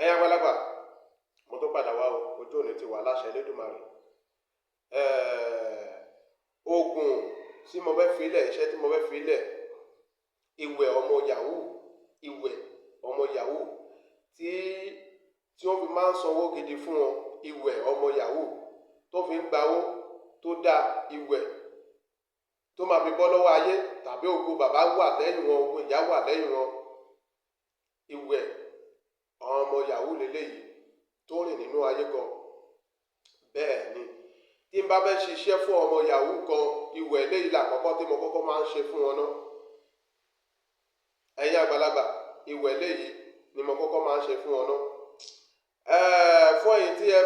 ẹ̀yin àgbàlagbà mo tó padà wá o ojú òní ti wà láṣẹ Elédùmarè. Oògùn tí mo fẹ́ filẹ̀ iṣẹ́ tí mo fẹ́ filẹ̀ ìwẹ̀ ọmọ yahoo ìwẹ̀ ọmọ yahoo tí wọ́n fi máa ń sanwó gidi fún wọn, ìwẹ̀ ọmọ yahoo tó fi ń gbawó tó dáa, ìwẹ̀ tó máa fi bọ́ lọ́wọ́ ayé tàbí ogun bàbá wà lẹ́yìn wọn, ogun ìyá wà lẹ́yìn wọn. Ìwẹ̀ ọmọ yahoo lélẹ́yìí tó rìn nínú ayé gan. Bẹ́ẹ̀ ni tí n bá fẹ́ ṣiṣẹ́ fún ọmọ yahoo kan, ìwẹ̀ eléyìí làkọ́kọ́ tí mo kọ́kọ́ máa ń ṣe fún wọn náà. Ẹ̀yin àgbàlagbà, ìwẹ̀ eléyìí ni mo kọ́kọ́ máa ń ṣe fún wọn náà. Fún ẹ̀yin tí ẹ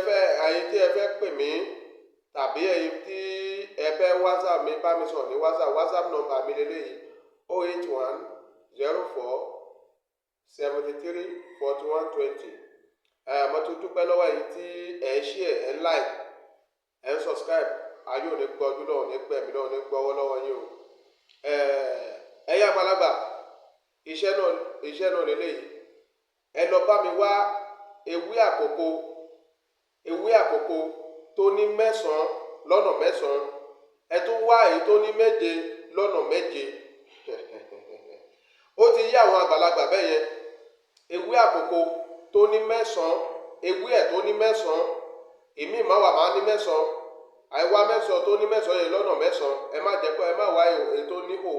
fẹ́ pè mí tàbí ẹ̀yin tí ẹ fẹ́ WhatsApp mi, bá mi sọ̀rọ̀ ní WhatsApp number mi lélẹ́yìí 08104734120. Mo tún dúpẹ́ lọ́wọ́ ẹ̀yin tí ẹ ń share, ẹ ń like, ẹ ń subscribe. Ayé ò ní gbọ́ ojú náà, ò ní gbẹ̀mí náà, ò ní gbọ́wọ́ lọ́wọ́ yín o. Ẹ̀yin àgbàlagbà, iṣẹ́ náà lélẹ́yìí. Ẹ lọ bá mi wá ewé àkókò tó ní 9 lọ́nà 9. Ẹ tún wá èyí tó ní 7 lọ́nà 7. Ó ti yí àwọn àgbàlagbà bẹ́ẹ̀ yẹn. Ewé àkókò tó ní 9, ewé ẹ̀ tó ní 9, ìmí máa wà máa ní 9. Àìwá 9 tó ní 9 yẹn lọ́nà 9. Ẹ má jẹ́ pé ẹ má wá èyí tó ní hò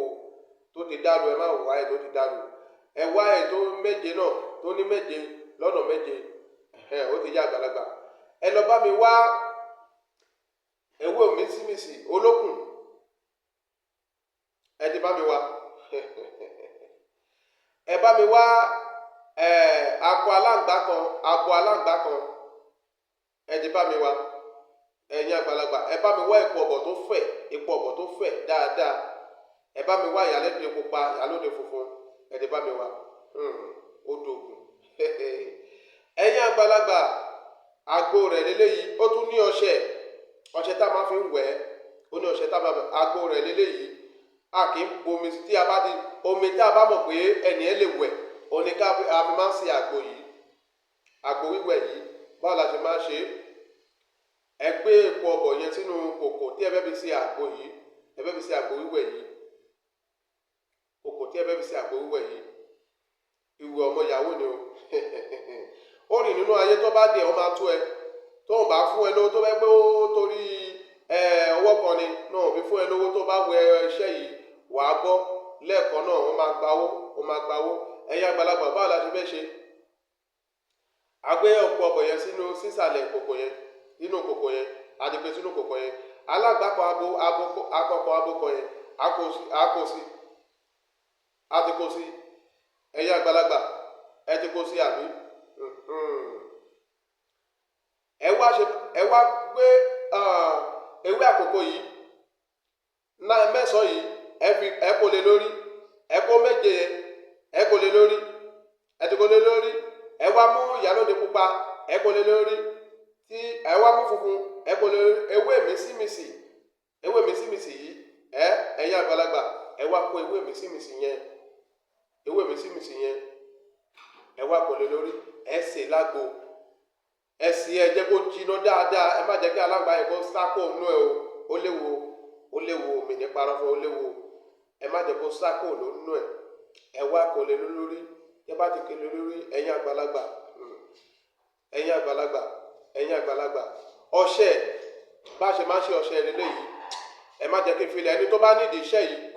tó ti dàrú, ẹ má wá èyí tó ti dàrú. Ẹ wá èyí tó 7 náà tó ní 7 lọ́nà 7. Ó ti yí àgbàlagbà. Ẹ lọ bá mi wá ewé òmísìmísì olókùn. Ẹ ti bá mi wá. Ẹ bá mi wá abo aláǹgbá kan. Ẹ ti bá mi wá. Ẹ̀yin àgbàlagbà, ẹ bá mi wá epo ọ̀bọ̀ tó fẹ̀ dáadáa. Ẹ bá mi wá ìyálóde pupa, ìyálóde funfun. Ẹ ti bá mi wá. Ó dògùn. Ẹ̀yin àgbàlagbà, àgbo rẹ̀ lélẹ́yìí. Ó tún ní ọṣẹ tá a máa fi ń wẹ̀. Ó ní ọṣẹ tá a máa fi àgbo rẹ̀ lélẹ́yìí. A kì í bomi tí a bá ti omi tí a bá mọ̀ pé ẹnìyẹn lè wẹ̀, òní ká a fi máa ń ṣe àgbo yìí. Àgbo wíwẹ̀ yìí báwo la ṣe máa ń ṣe? Ẹ gbé epo ọ̀bọ̀ yẹn sínú kòkò tí ẹ fẹ́ fi ṣe àgbo yìí. Ẹ fẹ́ fi ṣe àgbo wíwẹ̀ yìí. Kòkò tí ẹ fẹ́ fi ṣe àgbo wíwẹ̀ yìí. Ìwẹ̀ ọmọ yahoo ni o. Ó rìn nínú ayé tó bá dé ọ máa tó ẹ. Tó ń bá fún ẹ lówó tó fẹ́ pé ó torí ọwọ́ kan ni náà fi fún ẹ lówó tó bá wẹ iṣẹ́ yìí wà á bọ́ lẹ́ẹ̀kan náà wọ́n máa gbawó. Ẹ̀yin àgbàlagbà báwo la ṣe fẹ́ ṣe? A gbé ọ̀pọ̀ ọ̀bọ̀ yẹn sínú sísàlẹ̀ kòkò yẹn, nínú kòkò yẹn, a ti gbé sínú kòkò yẹn. Alágbàkọ akọkọ abókọ yẹn, a ti kó sí. Ẹ̀yin àgbàlagbà, ẹ ti kó sí àbí? Ẹ wá gbé ewé àkókò yìí 9 yìí, ẹ kó lé lórí. Ẹ kó 7 yẹn, ẹ kó lé lórí. Ẹ ti kó lé lórí. Ẹ wá mú ìyálóde pupa, ẹ kó lé lórí. Ẹ wá mú funfun, ẹ kó lé lórí. Ewé mísìmísì yìí, ẹ̀yin àgbàlagbà, ẹ wá kó ewé mísìmísì yẹn, ẹ wá kó lé lórí. Ẹ sè lágbo. Ẹ sì ẹ jẹ́ kó jiná dáadáa. Ẹ má jẹ́ kí aláǹgbá yẹn kó sákò nínú ẹ o. Ó léwu mi ní parọ́ fún, ó léwu. Ẹ má jẹ́ kó sákò nínú ẹ. Ẹ wá kó lé lórí. Ẹ bá ti ké lé lórí, ẹ̀yin àgbàlagbà. Ọṣẹ bá ṣe máa ṣe ọṣẹ lélẹ́yìí. Ẹ má jẹ́ kí n filẹ̀. Ẹni tó bá nídìí iṣẹ́ yìí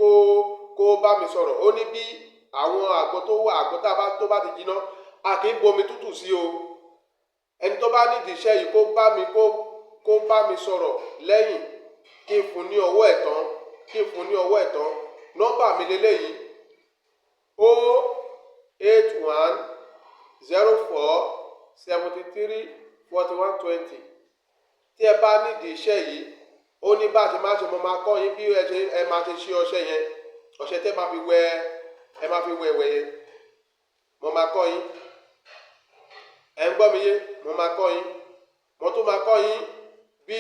kó bá mi sọ̀rọ̀. Ó ní bí àwọn àgbo tó bá ti jiná, a kì í bomi tútù sí o. Ẹni tó bá nídìí iṣẹ́ yìí kó bá mi sọ̀rọ̀ lẹ́yìn kí n fún ní ọwọ́ ẹ̀tàn. Nọ́mbà mi lélẹ́yìí 08104734120. Tí ẹ bá nídìí iṣẹ́ yìí, ó ní bá ṣe máa ṣe, mo máa kọ́ yín bí ẹ máa ṣe ṣe ọṣẹ yẹn. Ọṣẹ tẹ́ máa fi wẹ̀ ẹ̀wẹ̀ yẹn. Mo máa kọ́ yín. Ẹ ń gbọ́ mi yé? Mo máa kọ́ yín. Mo tún máa kọ́ yín bí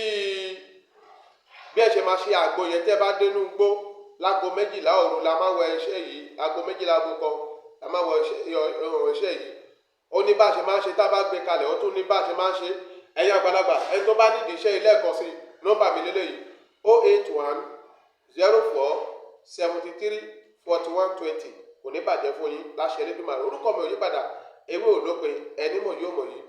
ẹ ṣe máa ṣe àgbo yẹn. Tẹ́ bá dénú gbó lágo 12 òru la máa wẹ iṣẹ́ yìí. Ago 12 ago kan la máa wẹ iṣẹ́ yìí. ó ní bá a ṣe máa ń ṣe tá a bá gbé kalẹ̀ ó tún ní bá a ṣe máa ń ṣe ẹ̀yin àgbàlagbà ẹni tó bá nídìí iṣẹ́ ilé ẹ̀kọ́ sí nọ́mbà mi lélẹ́yìí 08104734120 kò ní bàjẹ́ fún yín láṣẹ Elédùmarè orúkọ mi ò yí padà ewé òdópin ẹni mọ̀ yóò mọ̀ yìí